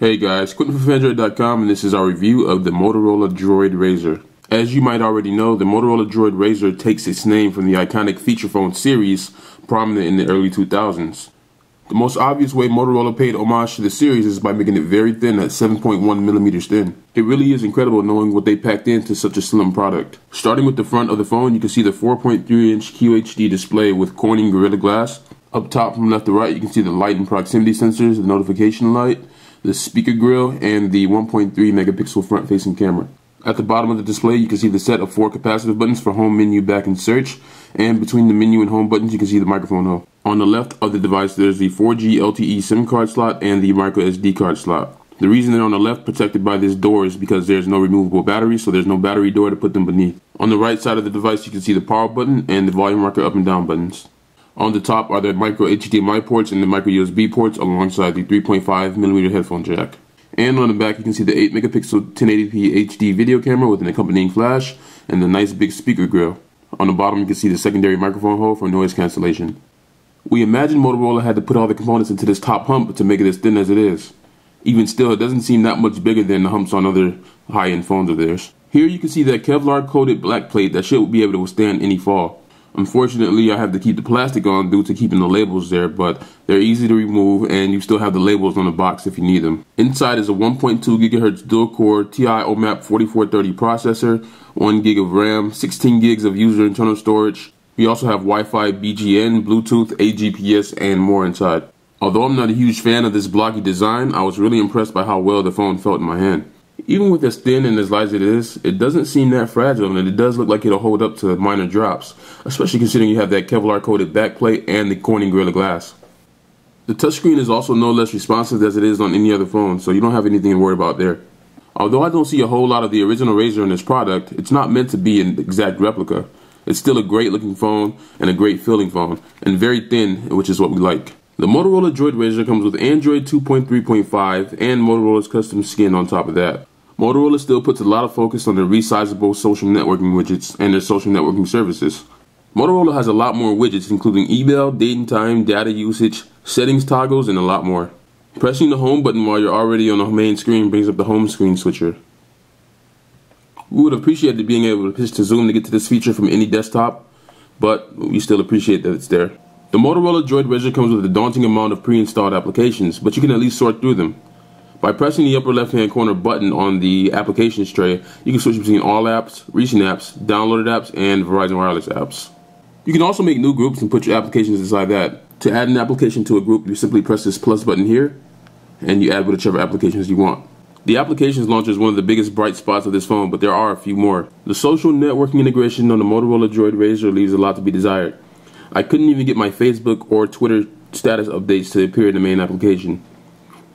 Hey guys, Quentin from Android.com, and this is our review of the Motorola DROID RAZR. As you might already know, the Motorola DROID RAZR takes its name from the iconic feature phone series prominent in the early 2000s. The most obvious way Motorola paid homage to the series is by making it very thin at 7.1 millimeters thin. It really is incredible knowing what they packed into such a slim product. Starting with the front of the phone, you can see the 4.3-inch QHD display with Corning Gorilla Glass. Up top from left to right, you can see the light and proximity sensors, the notification light, the speaker grill, and the 1.3 megapixel front-facing camera. At the bottom of the display, you can see the set of 4 capacitive buttons for home, menu, back, and search. And between the menu and home buttons, you can see the microphone hole. On the left of the device, there's the 4G LTE SIM card slot and the micro SD card slot. The reason they're on the left, protected by this door, is because there's no removable battery, so there's no battery door to put them beneath. On the right side of the device, you can see the power button and the volume rocker up and down buttons. On the top are the micro HDMI ports and the micro USB ports alongside the 3.5mm headphone jack. And on the back, you can see the 8 megapixel 1080p HD video camera with an accompanying flash and the nice big speaker grill. On the bottom, you can see the secondary microphone hole for noise cancellation. We imagine Motorola had to put all the components into this top hump to make it as thin as it is. Even still, it doesn't seem that much bigger than the humps on other high-end phones of theirs. Here you can see that Kevlar coated black plate that should be able to withstand any fall. Unfortunately, I have to keep the plastic on due to keeping the labels there, but they're easy to remove and you still have the labels on the box if you need them. Inside is a 1.2 GHz dual-core TI OMAP 4430 processor, 1 gig of RAM, 16 gigs of user internal storage. We also have Wi-Fi, BGN, Bluetooth, AGPS, and more inside. Although I'm not a huge fan of this blocky design, I was really impressed by how well the phone felt in my hand. Even with as thin and as light as it is, it doesn't seem that fragile, and it does look like it'll hold up to minor drops, especially considering you have that Kevlar coated backplate and the Corning Gorilla Glass. The touchscreen is also no less responsive as it is on any other phone, so you don't have anything to worry about there. Although I don't see a whole lot of the original RAZR in this product, it's not meant to be an exact replica. It's still a great looking phone and a great feeling phone, and very thin, which is what we like. The Motorola DROID RAZR comes with Android 2.3.5 and Motorola's custom skin on top of that. Motorola still puts a lot of focus on their resizable social networking widgets and their social networking services. Motorola has a lot more widgets, including email, date and time, data usage, settings toggles, and a lot more. Pressing the home button while you're already on the main screen brings up the home screen switcher. We would appreciate being able to pitch to zoom to get to this feature from any desktop, but we still appreciate that it's there. The Motorola DROID RAZR comes with a daunting amount of pre-installed applications, but you can at least sort through them. By pressing the upper left-hand corner button on the applications tray, you can switch between all apps, recent apps, downloaded apps, and Verizon Wireless apps. You can also make new groups and put your applications inside that. To add an application to a group, you simply press this plus button here, and you add whichever applications you want. The applications launcher is one of the biggest bright spots of this phone, but there are a few more. The social networking integration on the Motorola DROID RAZR leaves a lot to be desired. I couldn't even get my Facebook or Twitter status updates to appear in the main application.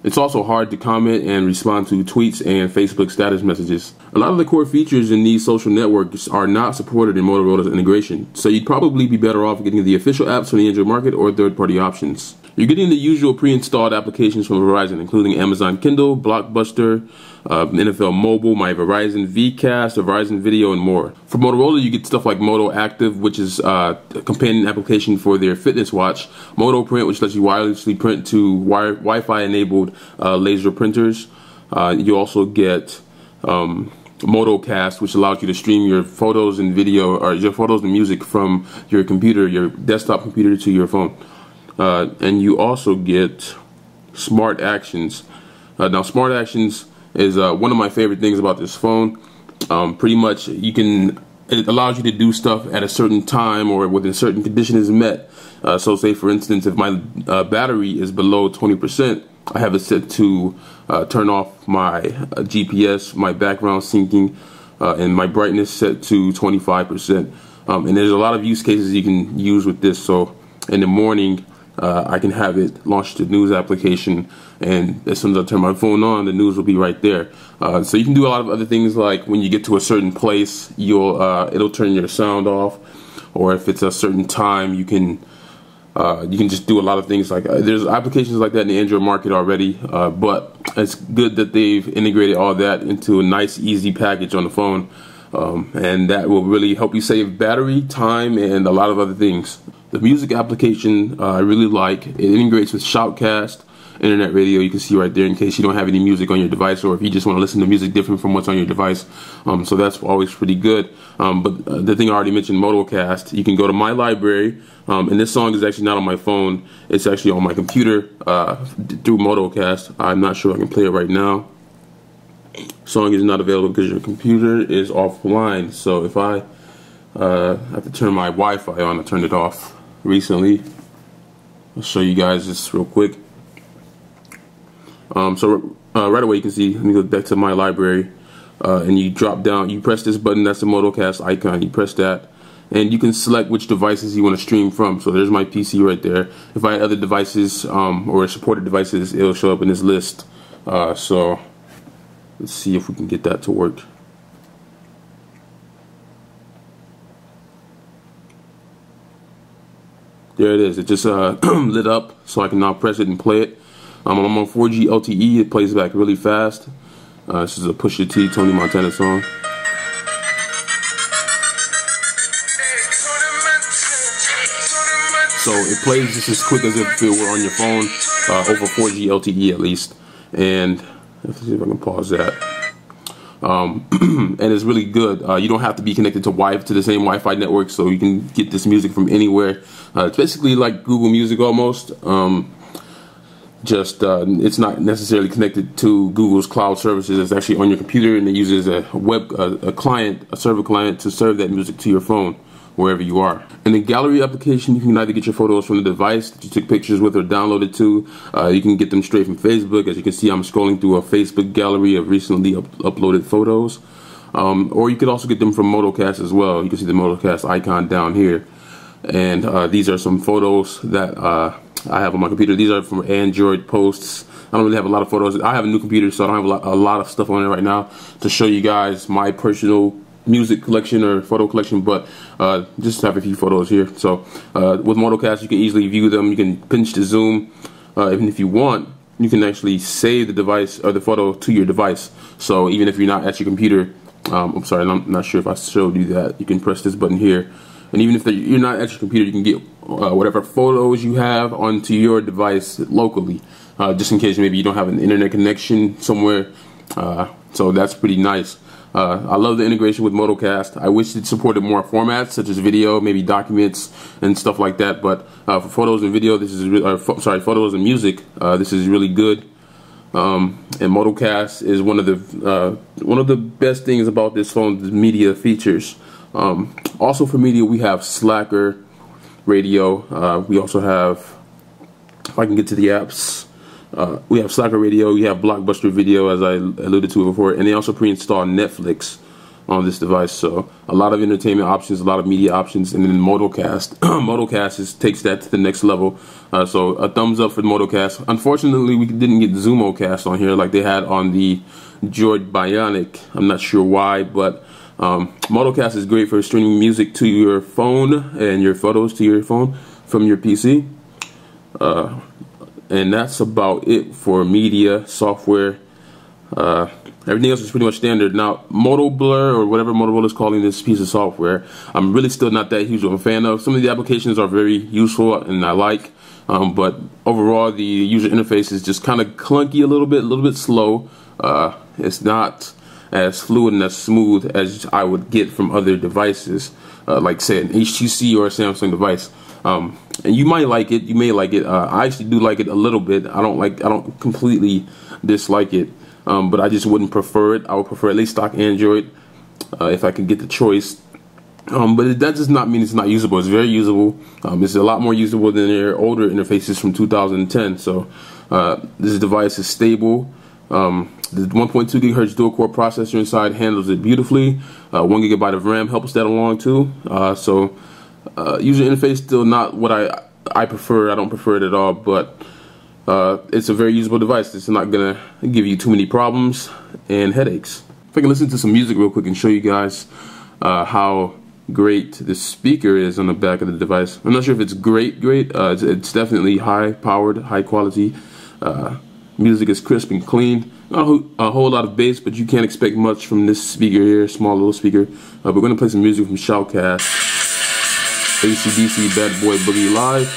It's also hard to comment and respond to tweets and Facebook status messages. A lot of the core features in these social networks are not supported in Motorola's integration, so you'd probably be better off getting the official apps from the Android market or third-party options. You're getting the usual pre-installed applications from Verizon, including Amazon Kindle, Blockbuster, NFL Mobile, My Verizon, Vcast, Verizon Video, and more. For Motorola, you get stuff like Moto Active, which is a companion application for their fitness watch, Moto Print, which lets you wirelessly print to Wi-Fi enabled laser printers. You also get Motocast, which allows you to stream your photos and video, or your photos and music from your computer, your desktop computer, to your phone. And you also get Smart Actions. Now, Smart Actions is one of my favorite things about this phone. Pretty much, it allows you to do stuff at a certain time or when a certain condition is met. So, say for instance, if my battery is below 20%, I have it set to turn off my GPS, my background syncing, and my brightness set to 25%. And there's a lot of use cases you can use with this. So, in the morning, I can have it launch the news application, and as soon as I turn my phone on, the news will be right there. So you can do a lot of other things, like when you get to a certain place, it'll turn your sound off, or if it's a certain time, you can just do a lot of things. Like there's applications like that in the Android market already, but it's good that they've integrated all that into a nice, easy package on the phone, and that will really help you save battery, time, and a lot of other things. The music application I really like. It integrates with Shoutcast, internet radio. You can see right there in case you don't have any music on your device, or if you just want to listen to music different from what's on your device. So that's always pretty good. But the thing I already mentioned, Motocast, you can go to my library, and this song is actually not on my phone. It's actually on my computer through Motocast. I'm not sure I can play it right now. Song is not available because your computer is offline. So if I have to turn my Wi-Fi on, I turned it off recently. I'll show you guys this real quick. So right away you can see, let me go back to my library, and you drop down, you press this button, that's the Motocast icon, you press that, and you can select which devices you want to stream from. So there's my PC right there. If I had other devices or supported devices, it'll show up in this list. So let's see if we can get that to work. There it is. It just lit up, so I can now press it and play it. I'm on 4G LTE. It plays back really fast. This is a Pusha T, Tony Montana song. So it plays just as quick as if it were on your phone, over 4G LTE at least. And let's see if I can pause that. And it's really good. You don't have to be connected to the same Wi-Fi network, so you can get this music from anywhere. It's basically like Google Music almost. It's not necessarily connected to Google's cloud services. It's actually on your computer, and it uses a server client to serve that music to your phone wherever you are. In the gallery application, you can either get your photos from the device that you took pictures with or downloaded to. You can get them straight from Facebook. As you can see, I'm scrolling through a Facebook gallery of recently uploaded photos. Or you could also get them from Motocast as well. You can see the Motocast icon down here. And these are some photos that I have on my computer. These are from Android posts. I don't really have a lot of photos. I have a new computer, so I don't have a lot of stuff on it right now to show you guys my personal music collection or photo collection, but just have a few photos here. So with Motocast, you can easily view them. You can pinch to zoom. Even if you want, you can actually save the device or the photo to your device. So even if you're not at your computer, I'm sorry, I'm not sure if I showed you that. You can press this button here, and even if you're not at your computer, you can get whatever photos you have onto your device locally, just in case maybe you don't have an internet connection somewhere. So that's pretty nice. I love the integration with Motocast. I wish it supported more formats such as video, maybe documents and stuff like that. But for photos and video, this is photos and music. This is really good. And Motocast is one of the best things about this phone, the media features. Also for media, we have Slacker Radio. We also have, if I can get to the apps, we have Slacker Radio, we have Blockbuster Video, as I alluded to before, and they also pre-install Netflix on this device. So a lot of entertainment options, a lot of media options, and then Motocast. Motocast takes that to the next level. So a thumbs up for Motocast. Unfortunately, we didn't get Zoomocast on here like they had on the Droid Bionic. I'm not sure why, but Motocast is great for streaming music to your phone and your photos to your phone from your PC. And that's about it for media software. Everything else is pretty much standard. Now, MotoBlur, or whatever Motorola is calling this piece of software, I'm really still not that huge of a fan of. Some of the applications are very useful and I like, but overall the user interface is just kind of clunky a little bit slow. It's not as fluid and as smooth as I would get from other devices, like say an HTC or a Samsung device. And you might like it, you may like it. I actually do like it a little bit. I don't completely dislike it, but I just wouldn't prefer it. I would prefer at least stock Android if I could get the choice. But that does not mean it's not usable. It's very usable. It's a lot more usable than their older interfaces from 2010. So this device is stable. The 1.2 gigahertz dual-core processor inside handles it beautifully. 1 gigabyte of RAM helps that along too. User interface still not what I prefer. I don't prefer it at all, but it's a very usable device. It's not gonna give you too many problems and headaches. If I can listen to some music real quick and show you guys how great the speaker is on the back of the device. I'm not sure if it's great. It's definitely high-powered, high-quality. Music is crisp and clean. Not a whole lot of bass, but you can't expect much from this speaker here, small little speaker. We're gonna play some music from Shoutcast. AC/DC Bad Boy Boogie Live.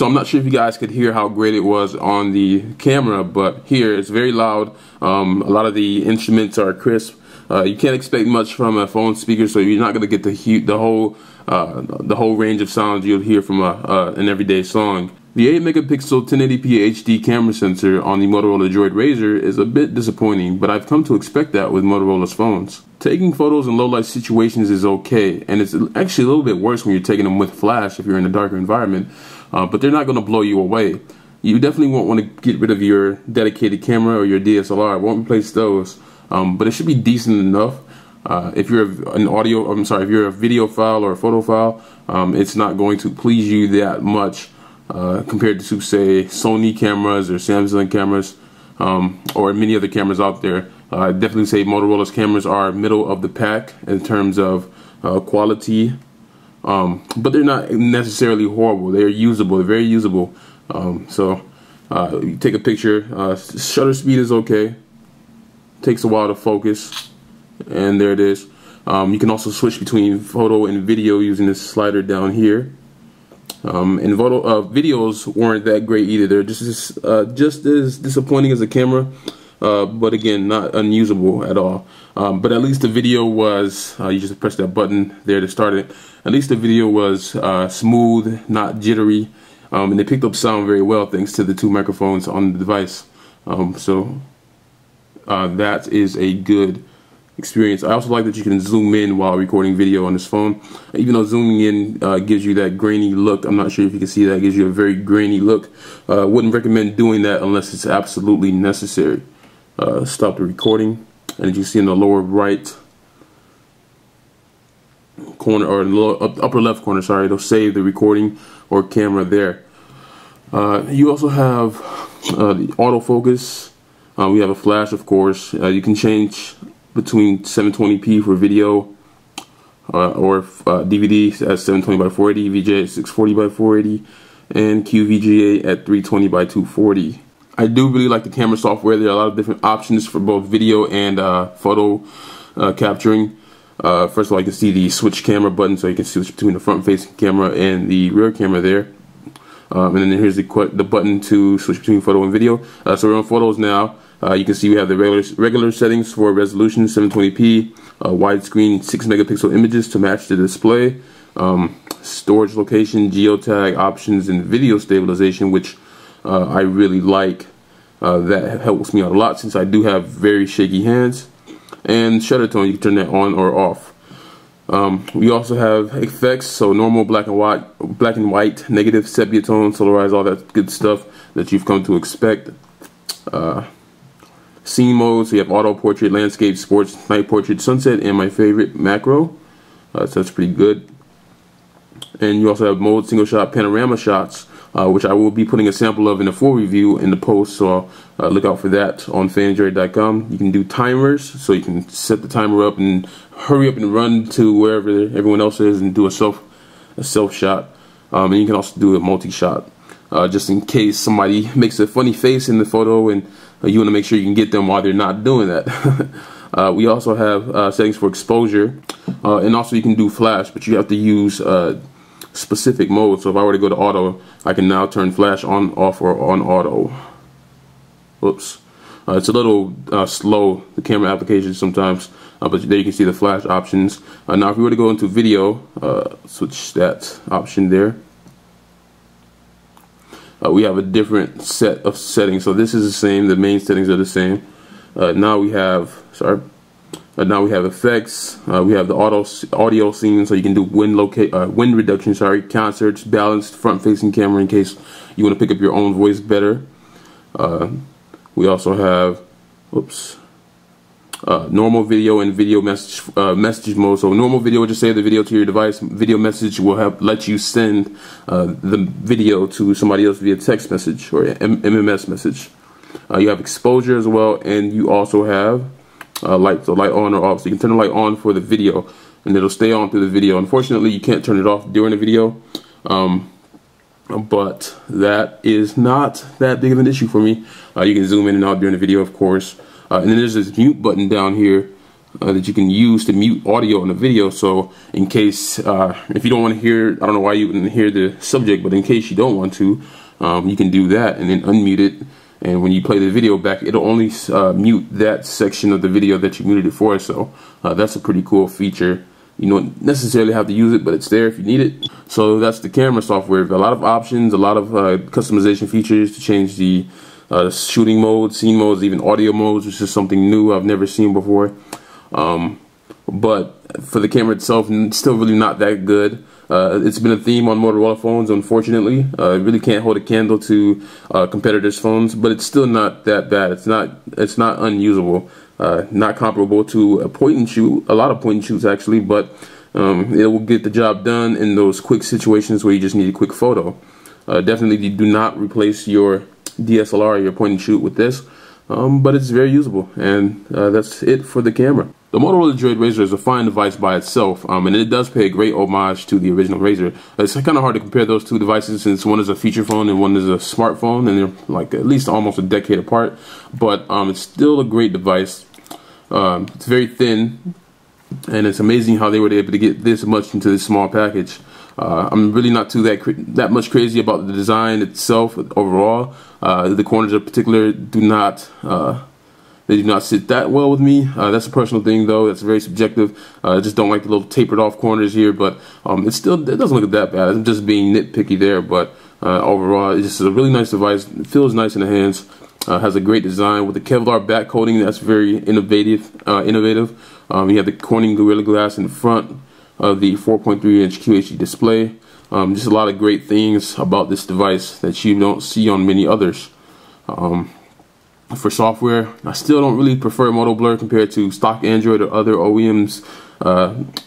So I'm not sure if you guys could hear how great it was on the camera, but here it's very loud. A lot of the instruments are crisp. You can't expect much from a phone speaker, so you're not going to get the whole range of sounds you'll hear from an everyday song. The 8 megapixel 1080p HD camera sensor on the Motorola DROID RAZR is a bit disappointing, but I've come to expect that with Motorola's phones. Taking photos in low light situations is okay, and it's actually a little bit worse when you're taking them with flash if you're in a darker environment, but they're not going to blow you away. You definitely won't want to get rid of your dedicated camera or your DSLR. Won't replace those, but it should be decent enough. If you're if you're a video file or a photo file, it's not going to please you that much compared to, say, Sony cameras or Samsung cameras, or many other cameras out there. I'd definitely say Motorola's cameras are middle of the pack in terms of quality, but they're not necessarily horrible. They're usable. They're very usable. You take a picture. Shutter speed is okay. Takes a while to focus, and there it is. You can also switch between photo and video using this slider down here. And videos weren't that great either. They're just as disappointing as a camera, but again, not unusable at all. But at least the video was, you just press that button there to start it. At least the video was smooth, not jittery, and they picked up sound very well thanks to the 2 microphones on the device. That is a good experience. I also like that you can zoom in while recording video on this phone. Even though zooming in gives you that grainy look, I'm not sure if you can see that, it gives you a very grainy look. Wouldn't recommend doing that unless it's absolutely necessary. Stop the recording, and as you see in the lower right corner, or upper left corner, sorry, it'll save the recording or camera there. You also have the autofocus. We have a flash, of course. You can change between 720p for video or DVD at 720 by 480, VGA at 640 by 480, and QVGA at 320 by 240. I do really like the camera software. There are a lot of different options for both video and photo capturing. First of all, you can see the switch camera button, so you can switch between the front-facing camera and the rear camera there. And then here's the button to switch between photo and video. So we're on photos now. You can see we have the regular settings for resolution, 720p, widescreen 6 megapixel images to match the display, storage location, geotag options, and video stabilization, which I really like. That helps me out a lot since I do have very shaky hands. And shutter tone, you can turn that on or off. We also have effects, so normal, black and white, negative, sepia tone, solarize, all that good stuff that you've come to expect. Scene mode, so you have auto, portrait, landscape, sports, night portrait, sunset, and my favorite, macro. So that's pretty good. And you also have mode, single shot, panorama shots, which I will be putting a sample of in a full review in the post, so look out for that on fanandroid.com. You can do timers, so you can set the timer up and hurry up and run to wherever everyone else is and do a self shot. And you can also do a multi-shot, just in case somebody makes a funny face in the photo and you want to make sure you can get them while they're not doing that. We also have settings for exposure, and also you can do flash, but you have to use specific mode. So if I were to go to auto, I can now turn flash on, off, or on auto. Oops. It's a little slow, the camera application sometimes, but there you can see the flash options. Now if we were to go into video, switch that option there. We have a different set of settings. So this is the same, the main settings are the same. Now we have effects. We have the audio scene, so you can do wind reduction, concerts, balanced front-facing camera in case you want to pick up your own voice better. We also have, normal video and video message mode. So normal video will just save the video to your device. Video message will let you send the video to somebody else via text message or MMS message. You have exposure as well, and you also have light, so light on or off. So you can turn the light on for the video, and it'll stay on through the video. Unfortunately, you can't turn it off during the video, but that is not that big of an issue for me. You can zoom in and out during the video, of course. And then there's this mute button down here that you can use to mute audio in a video. So in case, if you don't want to hear, I don't know why you wouldn't hear the subject, but in case you don't want to, you can do that and then unmute it. And when you play the video back, it'll only mute that section of the video that you muted it for. So that's a pretty cool feature. You don't necessarily have to use it, but it's there if you need it. So that's the camera software. A lot of options, a lot of customization features to change the shooting modes, scene modes, even audio modes, which is something new I've never seen before. But for the camera itself, it's still really not that good. It's been a theme on Motorola phones, unfortunately. It really can't hold a candle to competitors' phones, but it's still not that bad. It's not unusable. Not comparable to a point and shoot, a lot of point and shoots actually, but it will get the job done in those quick situations where you just need a quick photo. Definitely do not replace your DSLR or your point and shoot with this, but it's very usable, and that's it for the camera. The Motorola DROID RAZR is a fine device by itself, and it does pay a great homage to the original RAZR. It's kind of hard to compare those two devices since one is a feature phone and one is a smartphone, and they're like at least almost a decade apart, but it's still a great device. It's very thin, and it's amazing how they were able to get this much into this small package. I'm really not too that much crazy about the design itself overall. The corners in particular do not sit that well with me. That's a personal thing though. That's very subjective. I just don't like the little tapered off corners here, but it doesn't look that bad. I'm just being nitpicky there, but overall it's just a really nice device. It feels nice in the hands. Has a great design with the Kevlar back coating. That's very innovative. You have the Corning Gorilla Glass in the front of the 4.3-inch QHD display. Just a lot of great things about this device that you don't see on many others. For software, I still don't really prefer Moto Blur compared to stock Android or other OEMs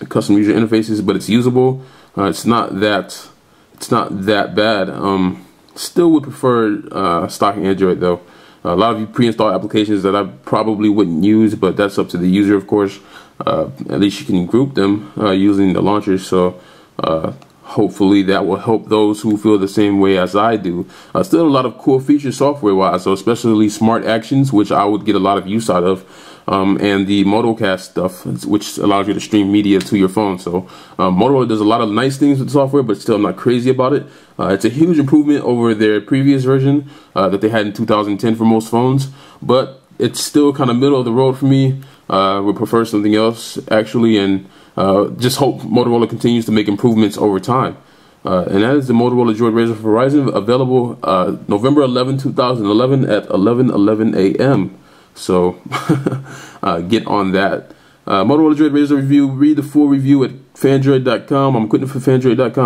custom user interfaces, but it's usable. It's not that bad. Still would prefer stock Android though. A lot of you pre-install applications that I probably wouldn't use, but that's up to the user, of course. At least you can group them using the launchers, so hopefully that will help those who feel the same way as I do. Still a lot of cool features software-wise, so especially Smart Actions, which I would get a lot of use out of, and the Motocast stuff, which allows you to stream media to your phone. So Motorola does a lot of nice things with the software, but still I'm not crazy about it. It's a huge improvement over their previous version that they had in 2010 for most phones, but it's still kind of middle of the road for me. Would prefer something else actually, and just hope Motorola continues to make improvements over time. And that is the Motorola DROID RAZR for Verizon, available November 11, 2011 at 11:11 a.m. So get on that. Motorola DROID RAZR review. Read the full review at fandroid.com. I'm quitting for fandroid.com.